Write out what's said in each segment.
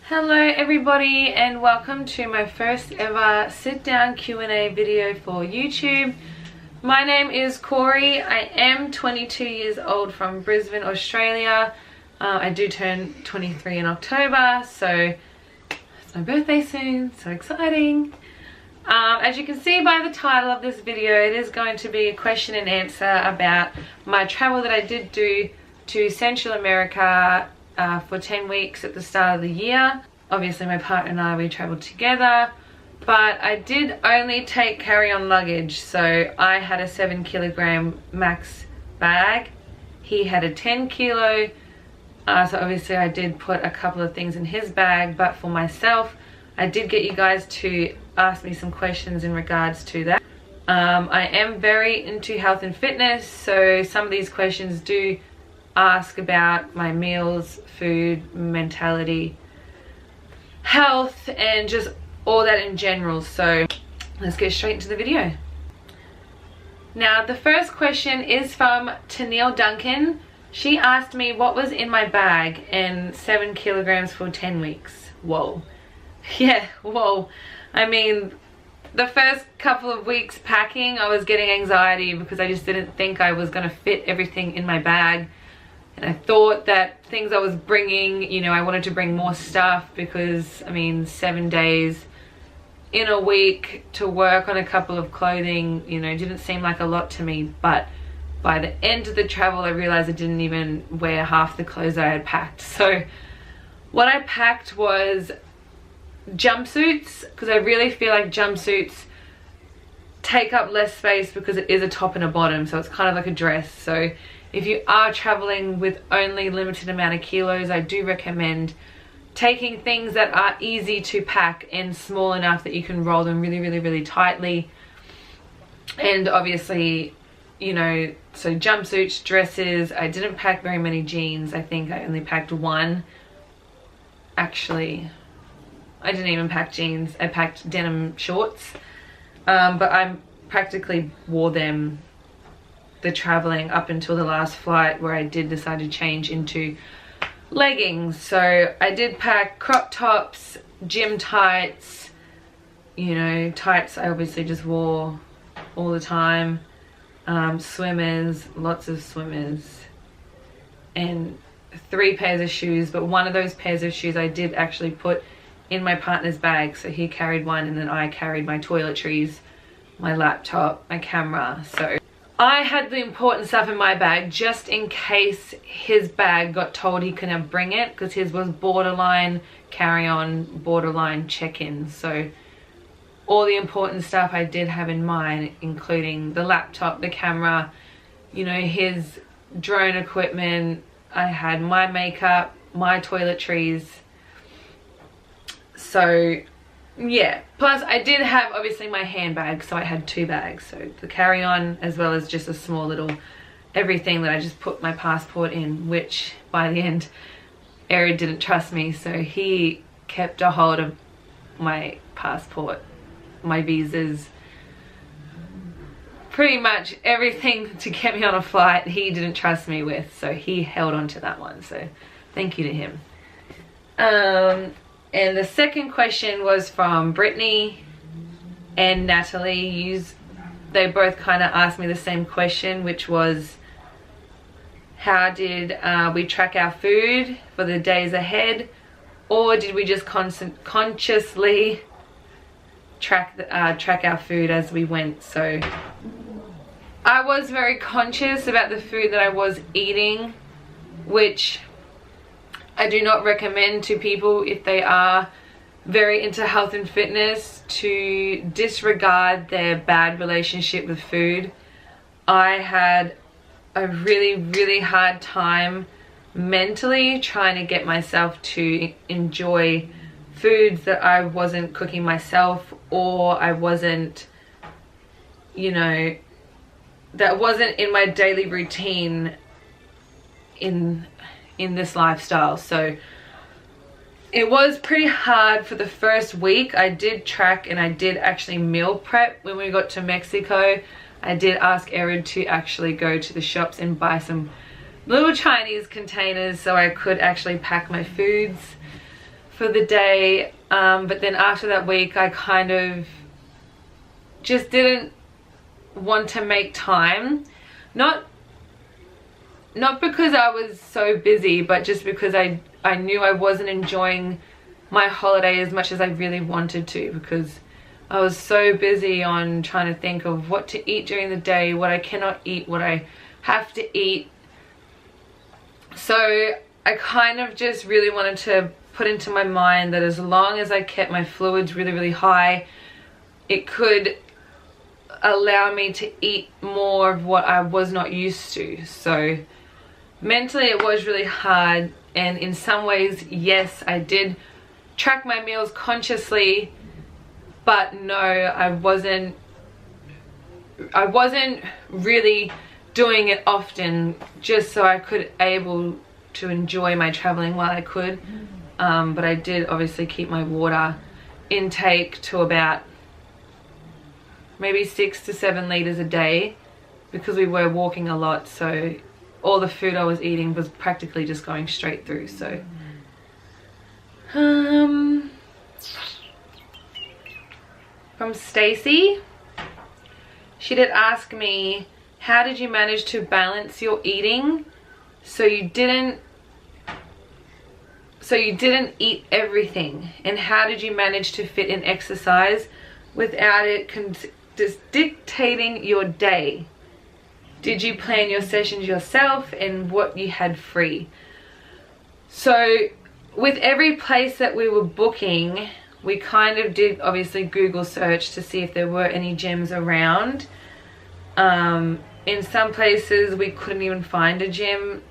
Hello everybody and welcome to my first ever sit down Q&A video for YouTube. My name is Corey. I am 22 years old from Brisbane, Australia. I do turn 23 in October, so it's my birthday soon, so exciting. As you can see by the title of this video, it is going to be a question and answer about my travel that I did do to Central America for 10 weeks at the start of the year. Obviously my partner and I, we traveled together, but I did only take carry-on luggage. So I had a 7 kilogram max bag, he had a 10 kilo, so obviously I did put a couple of things in his bag. But for myself, I did get you guys to ask me some questions in regards to that. I am very into health and fitness, so some of these questions do ask about my meals, food, mentality, health, and just all that in general. So let's get straight into the video. Now the first question is from Tennille Duncan. She asked me what was in my bag and 7 kilograms for 10 weeks. Whoa. Yeah, whoa. I mean, the first couple of weeks packing, I was getting anxiety because I just didn't think I was going to fit everything in my bag. And I thought that things I was bringing, you know, I wanted to bring more stuff because, I mean, 7 days in a week to work on a couple of clothing, you know, didn't seem like a lot to me. But by the end of the travel, I realized I didn't even wear half the clothes I had packed. So what I packed was jumpsuits, because I really feel like jumpsuits take up less space because it is a top and a bottom, so it's kind of like a dress. So if you are traveling with only limited amount of kilos, I do recommend taking things that are easy to pack and small enough that you can roll them really tightly. And obviously, you know, so jumpsuits, dresses. I didn't pack very many jeans. I think I only packed one. Actually, I didn't even pack jeans. I packed denim shorts, but I practically wore them the traveling up until the last flight, where I did decide to change into leggings. So I did pack crop tops, gym tights, you know, tights I obviously just wore all the time, swimmers, lots of swimmers, and 3 pairs of shoes. But one of those pairs of shoes I did actually put in my partner's bag, so he carried one and then I carried my toiletries, my laptop, my camera. So I had the important stuff in my bag just in case his bag got told he couldn't bring it, because his was borderline carry-on, borderline check-in. So all the important stuff I did have in mine, including the laptop, the camera, you know, his drone equipment. I had my makeup, my toiletries. So yeah, plus I did have obviously my handbag, so I had 2 bags, so the carry-on as well as just a small little everything that I just put my passport in, which by the end Eric didn't trust me, so he kept a hold of my passport, my visas, pretty much everything to get me on a flight. He didn't trust me with, so he held on to that one, so thank you to him. And the second question was from Brittany and Natalie. They both kind of asked me the same question, which was, how did we track our food for the days ahead, or did we just consciously track our food as we went? So I was very conscious about the food that I was eating, which I do not recommend to people if they are very into health and fitness to disregard their bad relationship with food. I had a really hard time mentally trying to get myself to enjoy foods that I wasn't cooking myself, or I wasn't, you know, that wasn't in my daily routine in this lifestyle. So it was pretty hard for the first week. I did track and I did actually meal prep when we got to Mexico. I did ask Erin to actually go to the shops and buy some little Chinese containers so I could actually pack my foods for the day, but then after that week I kind of just didn't want to make time, not because I was so busy, but just because I knew I wasn't enjoying my holiday as much as I really wanted to, because I was so busy on trying to think of what to eat during the day, what I cannot eat, what I have to eat. So I kind of just really wanted to put into my mind that as long as I kept my fluids really, really high, it could allow me to eat more of what I was not used to. So mentally it was really hard, and in some ways, yes, I did track my meals consciously, but no, I wasn't really doing it often, just so I could able to enjoy my traveling while I could. But I did obviously keep my water intake to about maybe 6 to 7 liters a day, because we were walking a lot, so all the food I was eating was practically just going straight through. So from Stacy, she did ask me, how did you manage to balance your eating so you didn't eat everything, and how did you manage to fit in exercise without it just dictating your day? Did you plan your sessions yourself, and what you had free? So with every place that we were booking, we kind of did obviously Google search to see if there were any gyms around. In some places we couldn't even find a gym.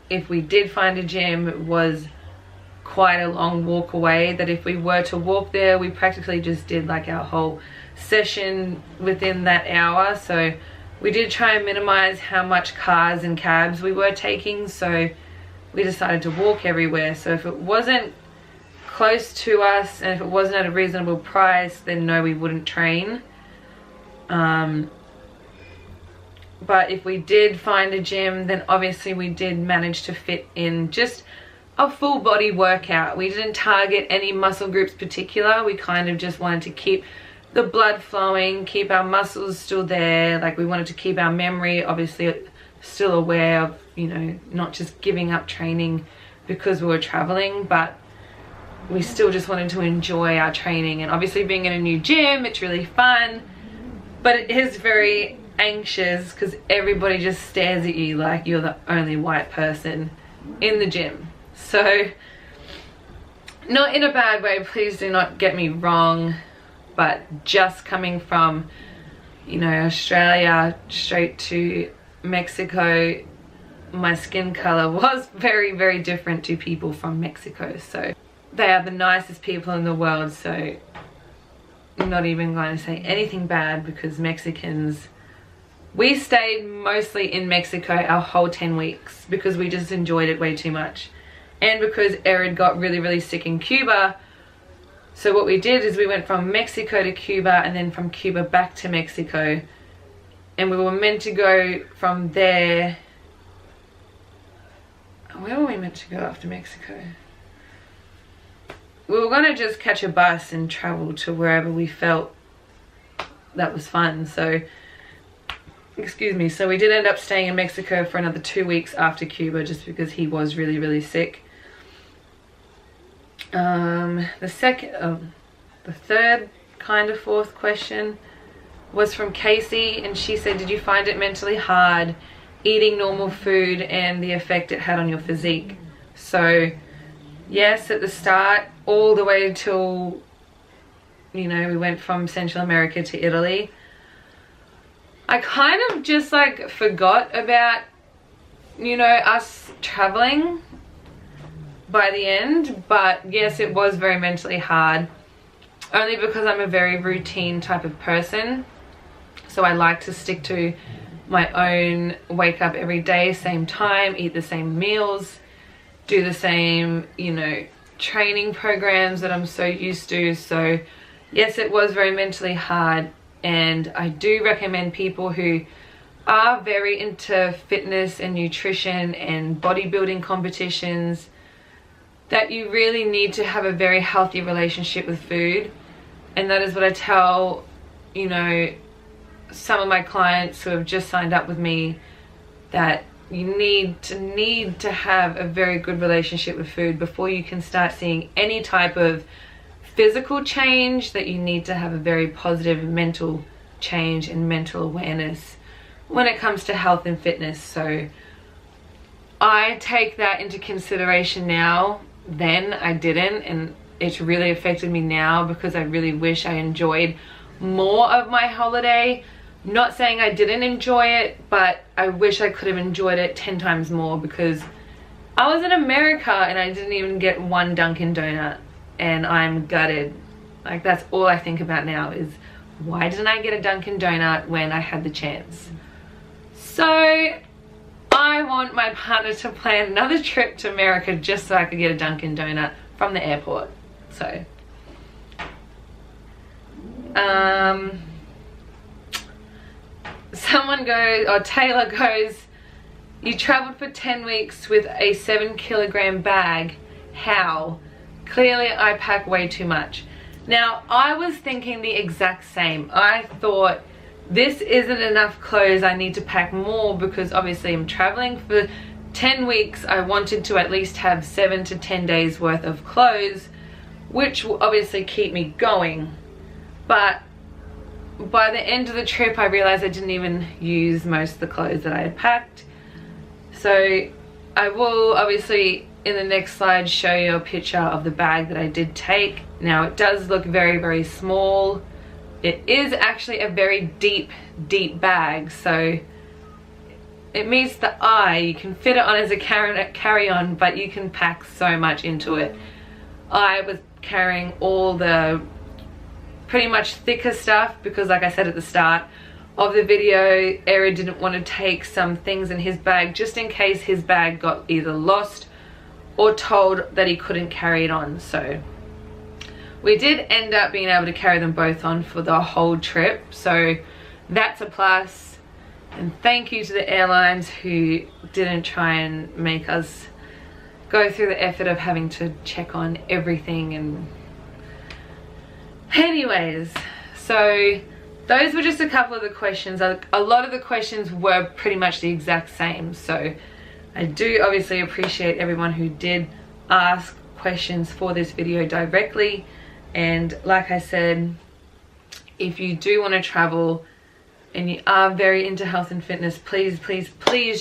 If we did find a gym, it was quite a long walk away, that if we were to walk there, we practically just did like our whole session within that hour. So we did try and minimize how much cars and cabs we were taking, so we decided to walk everywhere. So if it wasn't close to us and if it wasn't at a reasonable price, then no, we wouldn't train. But if we did find a gym, then obviously we did manage to fit in just a full body workout. We didn't target any muscle groups particular. We kind of just wanted to keep the blood flowing, keep our muscles still there. Like, we wanted to keep our memory obviously still aware of, you know, not just giving up training because we were traveling, but we still just wanted to enjoy our training. And obviously being in a new gym, it's really fun, but it is very anxious because everybody just stares at you like you're the only white person in the gym. So, not in a bad way, please do not get me wrong, but just coming from, you know, Australia straight to Mexico, my skin color was very, very different to people from Mexico. So they are the nicest people in the world, so I'm not even going to say anything bad, because Mexicans, we stayed mostly in Mexico our whole 10 weeks because we just enjoyed it way too much. And because Erin got really, really sick in Cuba, so what we did is we went from Mexico to Cuba and then from Cuba back to Mexico. And we were meant to go from there. Where were we meant to go after Mexico? We were going to just catch a bus and travel to wherever we felt that was fun. So, excuse me. So we did end up staying in Mexico for another 2 weeks after Cuba, just because he was really, really sick. The third kind of fourth question was from Casey, and she said, did you find it mentally hard eating normal food and the effect it had on your physique? So yes, at the start, all the way till, you know, we went from Central America to Italy, I kind of just like forgot about, you know, us traveling by the end. But yes, it was very mentally hard, only because I'm a very routine type of person. So I like to stick to my own, wake up every day, same time, eat the same meals, do the same, you know, training programs that I'm so used to. So yes, it was very mentally hard. And I do recommend people who are very into fitness and nutrition and bodybuilding competitions, that you really need to have a very healthy relationship with food. And that is what I tell, you know, some of my clients who have just signed up with me, that you need to have a very good relationship with food before you can start seeing any type of physical change. That you need to have a very positive mental change and mental awareness when it comes to health and fitness. So I take that into consideration now. Then I didn't, and it's really affected me now because I really wish I enjoyed more of my holiday. Not saying I didn't enjoy it, but I wish I could have enjoyed it 10 times more, because I was in America and I didn't even get one Dunkin' Donut, and I'm gutted. Like, that's all I think about now is, why didn't I get a Dunkin' Donut when I had the chance? So I want my partner to plan another trip to America just so I could get a Dunkin' Donut from the airport. So someone goes, or Taylor goes, you traveled for 10 weeks with a 7-kilogram bag. How? Clearly I pack way too much. Now, I was thinking the exact same. I thought, this isn't enough clothes, I need to pack more, because obviously I'm traveling for 10 weeks. I wanted to at least have 7 to 10 days worth of clothes, which will obviously keep me going. But by the end of the trip, I realized I didn't even use most of the clothes that I had packed. So I will obviously in the next slide show you a picture of the bag that I did take. Now, it does look very, very small. It is actually a very deep bag, so it meets the eye. You can fit it on as a carry-on, but you can pack so much into it. I was carrying all the pretty much thicker stuff because, like I said at the start of the video, Eric didn't want to take some things in his bag just in case his bag got either lost or told that he couldn't carry it on. So we did end up being able to carry them both on for the whole trip, so that's a plus. And thank you to the airlines who didn't try and make us go through the effort of having to check on everything. And anyways, so those were just a couple of the questions. A lot of the questions were pretty much the exact same, so I do obviously appreciate everyone who did ask questions for this video directly. And like I said, if you do want to travel and you are very into health and fitness, please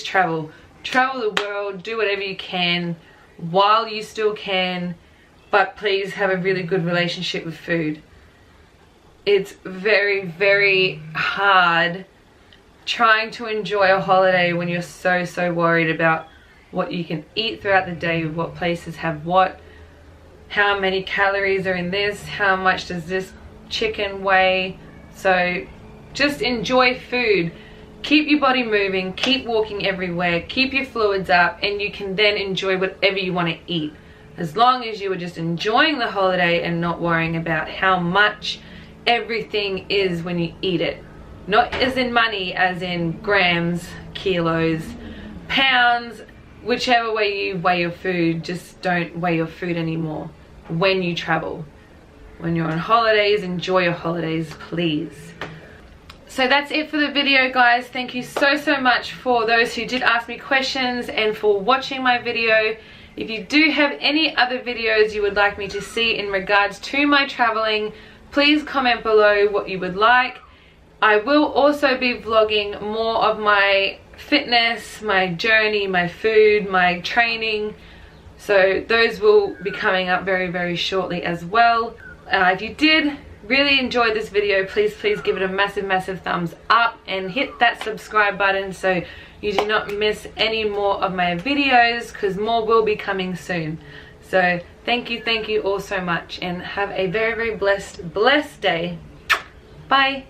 travel the world, do whatever you can while you still can, but please have a really good relationship with food. It's very, very hard trying to enjoy a holiday when you're so worried about what you can eat throughout the day, what places have what, how many calories are in this, how much does this chicken weigh. So just enjoy food, keep your body moving, keep walking everywhere, keep your fluids up, and you can then enjoy whatever you want to eat, as long as you are just enjoying the holiday and not worrying about how much everything is when you eat it. Not as in money, as in grams, kilos, pounds, whichever way you weigh your food. Just don't weigh your food anymore when you travel. When you're on holidays, enjoy your holidays, please. So that's it for the video, guys. Thank you so much for those who did ask me questions and for watching my video. If you do have any other videos you would like me to see in regards to my traveling, please comment below what you would like. I will also be vlogging more of my fitness, my journey, my food, my training. So those will be coming up very shortly as well. If you did really enjoy this video, please give it a massive thumbs up and hit that subscribe button so you do not miss any more of my videos, because more will be coming soon. So thank you all so much, and have a very blessed day. Bye.